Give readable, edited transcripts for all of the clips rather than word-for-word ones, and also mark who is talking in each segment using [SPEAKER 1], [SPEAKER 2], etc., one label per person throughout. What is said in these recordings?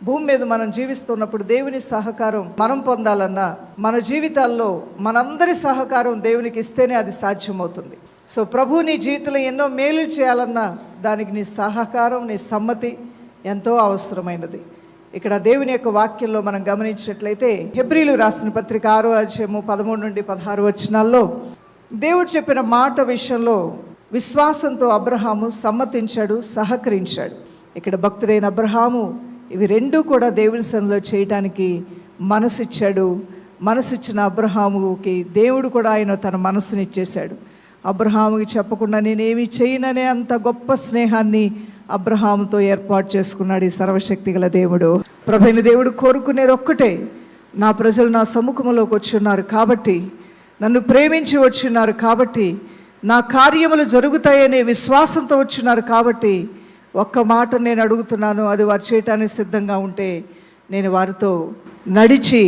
[SPEAKER 1] భూమి మీద మనం జీవిస్తున్నప్పుడు దేవుని సహకారం మనం పొందాలన్నా మన జీవితాల్లో మనందరి సహకారం దేవునికి ఇస్తేనే అది సాధ్యమవుతుంది. సో ప్రభు నీ జీవితంలో ఎన్నో మేలు చేయాలన్నా దానికి నీ సహకారం, నీ సమ్మతి ఎంతో అవసరమైనది. ఇక్కడ దేవుని యొక్క వాక్యంలో మనం గమనించినట్లయితే హెబ్రీలు రాసిన పత్రిక 6వ అధ్యాయము 13 నుండి 16 వచనాల్లో దేవుడు చెప్పిన మాట విషయంలో విశ్వాసంతో అబ్రహాము సమ్మతించాడు, సహకరించాడు. ఇక్కడ భక్తుడైన అబ్రహాము ఇవి రెండూ కూడా దేవుని సన్నిధిలో చేయటానికి మనసిచ్చాడు. మనసిచ్చిన అబ్రహాముకి దేవుడు కూడా ఆయన తన మనసుని ఇచ్చేశాడు. అబ్రహాముకి చెప్పకుండా నేనేమి చేయననే అంత గొప్ప స్నేహాన్ని అబ్రహాముతో ఏర్పాటు చేసుకున్నాడు ఈ సర్వశక్తి గల దేవుడు. ప్రభువైన దేవుడు కోరుకునేది ఒక్కటే, నా ప్రజలు నా సముఖంలోకి వచ్చున్నారు కాబట్టి, నన్ను ప్రేమించి వచ్చున్నారు కాబట్టి, నా కార్యములు జరుగుతాయనే విశ్వాసంతో వచ్చున్నారు కాబట్టి ఒక్క మాట నేను అడుగుతున్నాను, అది వారు చేయటానికి సిద్ధంగా ఉంటే నేను వారితో నడిచి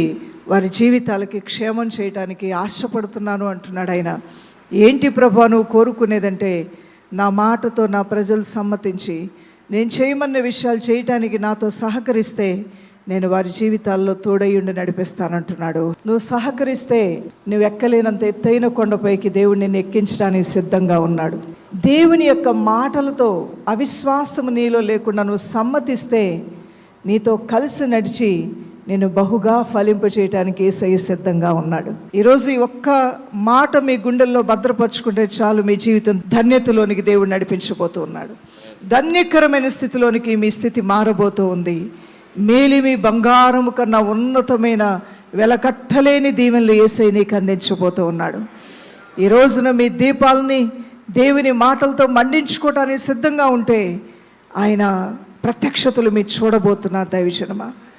[SPEAKER 1] వారి జీవితాలకి క్షేమం చేయటానికి ఆశపడుతున్నాను అంటున్నాడు ఆయన. ఏంటి ప్రభువా నువ్వు కోరుకునేదంటే, నా మాటతో నా ప్రజలు సమ్మతించి నేను చేయమన్న విషయాలు చేయటానికి నాతో సహకరిస్తే నేను వారి జీవితాల్లో తోడయ్యుండి నడిపిస్తానంటున్నాడు. నువ్వు సహకరిస్తే నువ్వు ఎక్కలేనంత ఎత్తైన కొండపైకి దేవుడు నిన్ను ఎక్కించడానికి సిద్ధంగా ఉన్నాడు. దేవుని యొక్క మాటలతో అవిశ్వాసము నీలో లేకుండా నువ్వు సమ్మతిస్తే నీతో కలిసి నడిచి నేను బహుగా ఫలింప చేయడానికి యేసయ్య సిద్ధంగా ఉన్నాడు. ఈరోజు ఈ ఒక్క మాట మీ గుండెల్లో భద్రపరుచుకుంటే చాలు, మీ జీవితం ధన్యతలోనికి దేవుడు నడిపించబోతూ ఉన్నాడు. ధన్యకరమైన స్థితిలోనికి మీ స్థితి మారబోతూ ఉంది. మేలిమి బంగారము కన్నా ఉన్నతమైన వెలకట్టలేని దీవెనలు యేసయ్య నీకు అందించబోతూ ఉన్నాడు. ఈ రోజున మీ దీపాలని దేవుని మాటలతో మండించుకోవటానికి సిద్ధంగా ఉంటే ఆయన ప్రత్యక్షతలు మీరు చూడబోతున్నారు దైవజనమా.